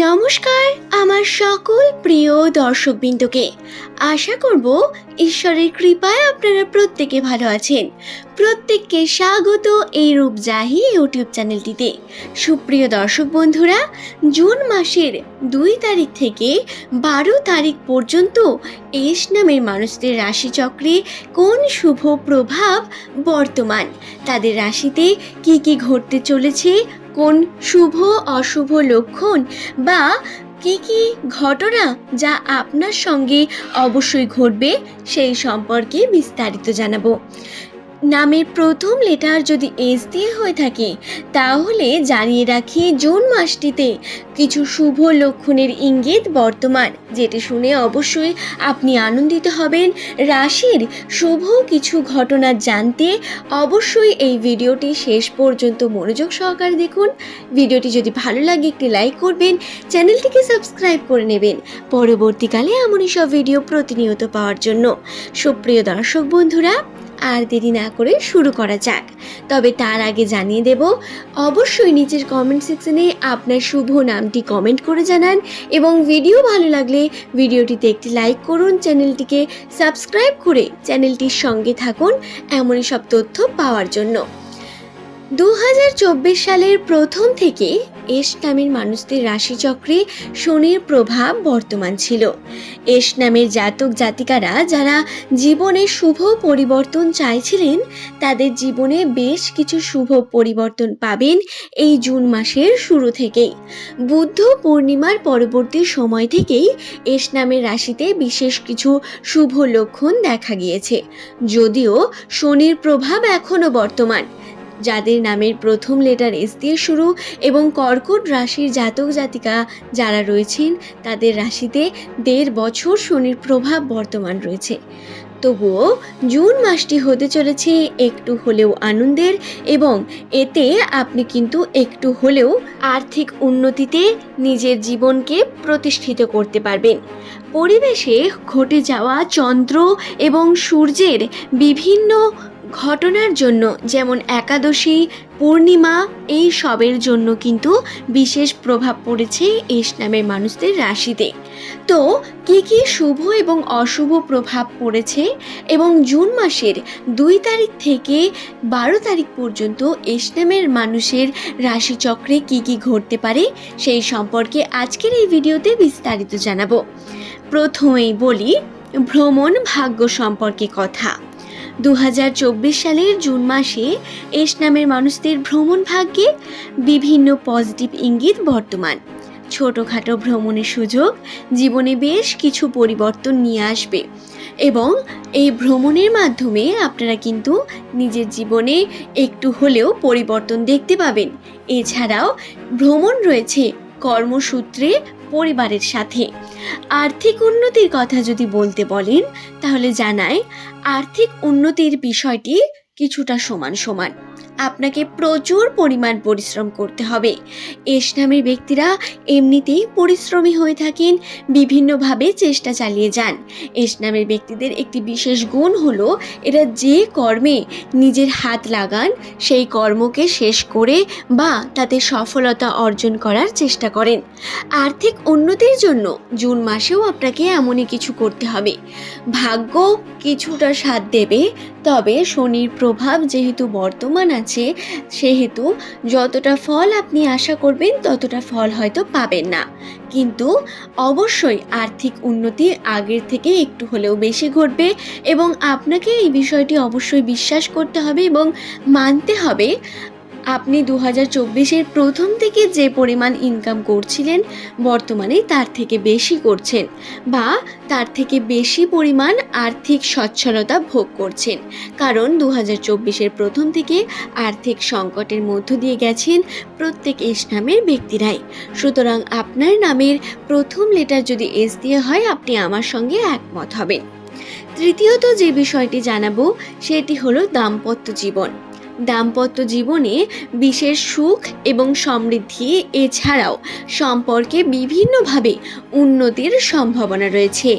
নমস্কার আমার সকল প্রিয় দর্শকবৃন্দকে। আশা করব ঈশ্বরের কৃপায় আপনারা প্রত্যেকে ভালো আছেন। প্রত্যেককে স্বাগত এই রূপজাহি ইউটিউব চ্যানেলটিতে। সুপ্রিয় দর্শক বন্ধুরা, জুন মাসের 2 তারিখ থেকে 12 তারিখ পর্যন্ত এস নামের মানুষদের রাশিচক্রে কোন শুভ প্রভাব বর্তমান, তাদের রাশিতে কি কি ঘটতে চলেছে, কোন শুভ অশুভ লক্ষণ বা কি কি ঘটনা যা আপনার সঙ্গে অবশ্যই ঘটবে সেই সম্পর্কে বিস্তারিত জানাবো। নামের প্রথম লেটার যদি এস দিয়ে হয়ে থাকে তাহলে জানিয়ে রাখি জুন মাসটিতে কিছু শুভ লক্ষণের ইঙ্গিত বর্তমান, যেটি শুনে অবশ্যই আপনি আনন্দিত হবেন। রাশির শুভ কিছু ঘটনা জানতে অবশ্যই এই ভিডিওটি শেষ পর্যন্ত মনোযোগ সহকারে দেখুন। ভিডিওটি যদি ভালো লাগে একটি লাইক করবেন, চ্যানেলটিকে সাবস্ক্রাইব করে নেবেন পরবর্তীকালে এমনই সব ভিডিও প্রতিনিয়ত পাওয়ার জন্য। সুপ্রিয় দর্শক বন্ধুরা, আর দেরি না করে শুরু করা যাক। তবে তার আগে জানিয়ে দেব, অবশ্যই নিচের কমেন্ট সেকশনে আপনার শুভ নামটি কমেন্ট করে জানান এবং ভিডিও ভালো লাগলে ভিডিওটিতে একটি লাইক করুন, চ্যানেলটিকে সাবস্ক্রাইব করে চ্যানেলটির সঙ্গে থাকুন এমনই সব তথ্য পাওয়ার জন্য। 2024 সালের প্রথম থেকে এস নামের মানুষদের রাশিচক্রে শনির প্রভাব বর্তমান ছিল। এস নামের জাতক জাতিকারা যারা জীবনে শুভ পরিবর্তন চাইছিলেন তাদের জীবনে বেশ কিছু শুভ পরিবর্তন পাবেন এই জুন মাসের শুরু থেকেই। বুদ্ধ পূর্ণিমার পরবর্তী সময় থেকেই এস নামের রাশিতে বিশেষ কিছু শুভ লক্ষণ দেখা গিয়েছে, যদিও শনির প্রভাব এখনও বর্তমান। যাদের নামের প্রথম লেটার এস দিয়ে শুরু এবং কর্কট রাশির জাতক জাতিকা যারা রয়েছেন তাদের রাশিতে 1.5 বছর শনির প্রভাব বর্তমান রয়েছে। তবুও জুন মাসটি হতে চলেছে একটু হলেও আনন্দের এবং এতে আপনি কিন্তু একটু হলেও আর্থিক উন্নতিতে নিজের জীবনকে প্রতিষ্ঠিত করতে পারবেন। পরিবেশে ঘটে যাওয়া চন্দ্র এবং সূর্যের বিভিন্ন ঘটনার জন্য, যেমন একাদশী, পূর্ণিমা, এই সবের জন্য কিন্তু বিশেষ প্রভাব পড়েছে এস নামের মানুষদের রাশিতে। তো কি কি শুভ এবং অশুভ প্রভাব পড়েছে এবং জুন মাসের 2 তারিখ থেকে 12 তারিখ পর্যন্ত এস নামের মানুষের রাশিচক্রে কি কি ঘটতে পারে সেই সম্পর্কে আজকের এই ভিডিওতে বিস্তারিত জানাবো। প্রথমেই বলি ভ্রমণ ভাগ্য সম্পর্কে কথা। 2024 সালের জুন মাসে এস নামের মানুষদের ভ্রমণ ভাগ্যে বিভিন্ন পজিটিভ ইঙ্গিত বর্তমান। ছোটোখাটো ভ্রমণের সুযোগ জীবনে বেশ কিছু পরিবর্তন নিয়ে আসবে এবং এই ভ্রমণের মাধ্যমে আপনারা কিন্তু নিজের জীবনে একটু হলেও পরিবর্তন দেখতে পাবেন। এছাড়াও ভ্রমণ রয়েছে কর্মসূত্রে পরিবারের সাথে। আর্থিক উন্নতির কথা যদি বলতে বলেন তাহলে জানাই আর্থিক উন্নতির বিষয়টি কিছুটা সমান সমান। আপনাকে প্রচুর পরিমাণ পরিশ্রম করতে হবে। এস নামের ব্যক্তিরা এমনিতেই পরিশ্রমী হয়ে থাকেন, বিভিন্নভাবে চেষ্টা চালিয়ে যান। এস নামের ব্যক্তিদের একটি বিশেষ গুণ হলো এরা যে কর্মে নিজের হাত লাগান সেই কর্মকে শেষ করে বা তাতে সফলতা অর্জন করার চেষ্টা করেন। আর্থিক উন্নতির জন্য জুন মাসেও আপনাকে এমনই কিছু করতে হবে। ভাগ্য কিছুটা সাথ দেবে, তবে শনির প্রভাব যেহেতু বর্তমান আছে সেহেতু যতটা ফল আপনি আশা করবেন ততটা ফল হয়তো পাবেন না, কিন্তু অবশ্যই আর্থিক উন্নতি আগের থেকে একটু হলেও বেশি ঘটবে এবং আপনাকে এই বিষয়টি অবশ্যই বিশ্বাস করতে হবে এবং মানতে হবে। আপনি 2024-এর প্রথম থেকে যে পরিমাণ ইনকাম করছিলেন বর্তমানে তার থেকে বেশি করছেন বা তার থেকে বেশি পরিমাণ আর্থিক সচ্ছলতা ভোগ করছেন, কারণ 2024-এর প্রথম থেকে আর্থিক সংকটের মধ্য দিয়ে গেছেন প্রত্যেক এস নামের ব্যক্তিরাই। সুতরাং আপনার নামের প্রথম লেটার যদি এস দিয়ে হয় আপনি আমার সঙ্গে একমত হবেন। তৃতীয়ত যে বিষয়টি জানাবো সেটি হলো দাম্পত্য জীবন। দাম্পত্য জীবনে বিশেষ সুখ এবং সমৃদ্ধি, এছাড়াও সম্পর্কে বিভিন্নভাবে উন্নতির সম্ভাবনা রয়েছে।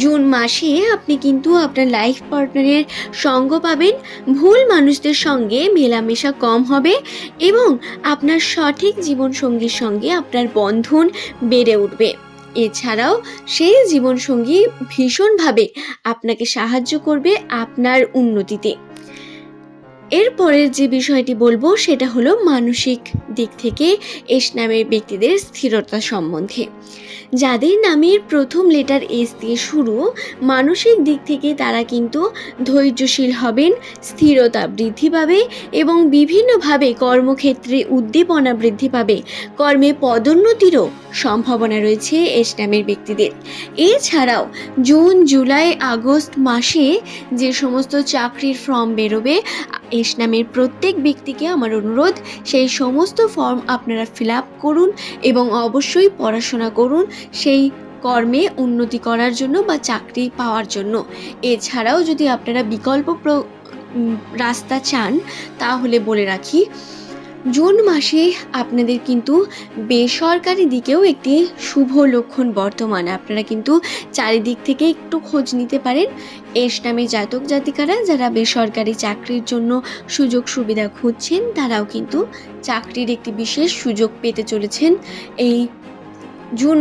জুন মাসে আপনি কিন্তু আপনার লাইফ পার্টনারের সঙ্গ পাবেন, ভুল মানুষদের সঙ্গে মেলামেশা কম হবে এবং আপনার সঠিক জীবনসঙ্গীর সঙ্গে আপনার বন্ধন বেড়ে উঠবে। এছাড়াও সেই জীবনসঙ্গী ভীষণভাবে আপনাকে সাহায্য করবে আপনার উন্নতিতে। এরপরের যে বিষয়টি বলবো সেটা হলো মানসিক দিক থেকে এস নামের ব্যক্তিদের স্থিরতা সম্বন্ধে। যাদের নামের প্রথম লেটার এস দিয়ে শুরু, মানসিক দিক থেকে তারা কিন্তু ধৈর্যশীল হবেন, স্থিরতা বৃদ্ধি পাবে এবং বিভিন্নভাবে কর্মক্ষেত্রে উদ্দীপনা বৃদ্ধি পাবে। কর্মে পদোন্নতিরও সম্ভাবনা রয়েছে এস নামের ব্যক্তিদের। এছাড়াও জুন, জুলাই, আগস্ট মাসে যে সমস্ত চাকরির ফর্ম বেরোবে, এস নামের প্রত্যেক ব্যক্তিকে আমার অনুরোধ সেই সমস্ত ফর্ম আপনারা ফিল আপ করুন এবং অবশ্যই পড়াশোনা করুন সেই কর্মে উন্নতি করার জন্য বা চাকরি পাওয়ার জন্য। এছাড়াও যদি আপনারা বিকল্প রাস্তা চান তাহলে বলে রাখি, জুন মাসে আপনাদের কিন্তু বেসরকারি দিকেও একটি শুভ লক্ষণ বর্তমান। আপনারা কিন্তু চারিদিক থেকে একটু খোঁজ নিতে পারেন। এস নামে জাতক জাতিকারা যারা বেসরকারি চাকরির জন্য সুযোগ সুবিধা খুঁজছেন, তারাও কিন্তু চাকরির একটি বিশেষ সুযোগ পেতে চলেছেন এই জুন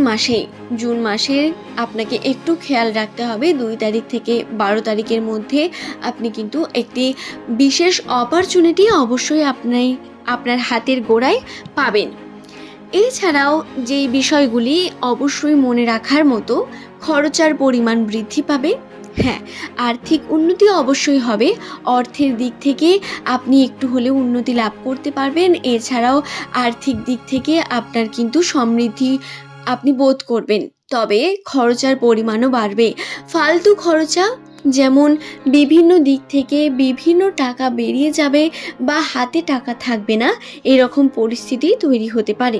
মাসে আপনাকে একটু খেয়াল রাখতে হবে। 2 তারিখ থেকে 12 তারিখের মধ্যে আপনি কিন্তু একটি বিশেষ অপরচুনিটি অবশ্যই আপনার হাতের গোড়ায় পাবেন। এছাড়াও যেই বিষয়গুলি অবশ্যই মনে রাখার মতো, খরচার পরিমাণ বৃদ্ধি পাবে। হ্যাঁ, আর্থিক উন্নতি অবশ্যই হবে। অর্থের দিক থেকে আপনি একটু হলেও উন্নতি লাভ করতে পারবেন। এছাড়াও আর্থিক দিক থেকে আপনার কিন্তু সমৃদ্ধি আপনি বোধ করবেন, তবে খরচার পরিমাণও বাড়বে। ফালতু খরচা, যেমন বিভিন্ন দিক থেকে বিভিন্ন টাকা বেরিয়ে যাবে বা হাতে টাকা থাকবে না, এরকম পরিস্থিতি তৈরি হতে পারে।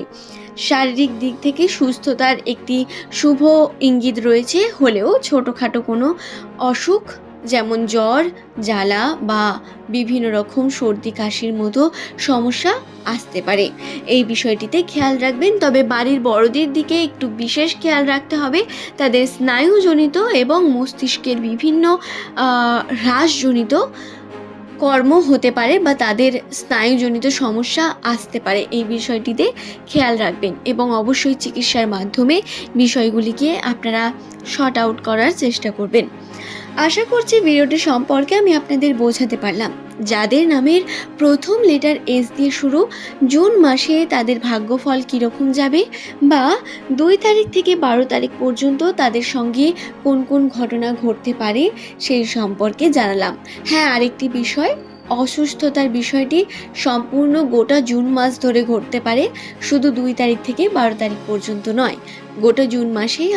শারীরিক দিক থেকে সুস্থতার একটি শুভ ইঙ্গিত রয়েছে, হলেও ছোটোখাটো কোনো অসুখ যেমন জ্বর, জ্বালা বা বিভিন্ন রকম সর্দি কাশির মতো সমস্যা আসতে পারে। এই বিষয়টিতে খেয়াল রাখবেন। তবে বাড়ির বড়দের দিকে একটু বিশেষ খেয়াল রাখতে হবে। তাদের স্নায়ুজনিত এবং মস্তিষ্কের বিভিন্ন হ্রাসজনিত কর্ম হতে পারে বা তাদের স্নায়ুজনিত সমস্যা আসতে পারে। এই বিষয়টিতে খেয়াল রাখবেন এবং অবশ্যই চিকিৎসার মাধ্যমে বিষয়গুলিকে আপনারা শর্ট আউট করার চেষ্টা করবেন। আশা করছি ভিডিওটি সম্পর্কে আমি আপনাদের বোঝাতে পারলাম। যাদের নামের প্রথম লেটার এস দিয়ে শুরু, জুন মাসে তাদের ভাগ্যফল কীরকম যাবে বা 2 তারিখ থেকে 12 তারিখ পর্যন্ত তাদের সঙ্গে কোন কোন ঘটনা ঘটতে পারে সেই সম্পর্কে জানালাম। হ্যাঁ, আরেকটি বিষয়, অসুস্থতার বিষয়টি সম্পূর্ণ গোটা জুন মাস ধরে ঘটতে পারে, শুধু 2 তারিখ থেকে 12 তারিখ পর্যন্ত নয়, গোটা জুন মাসেই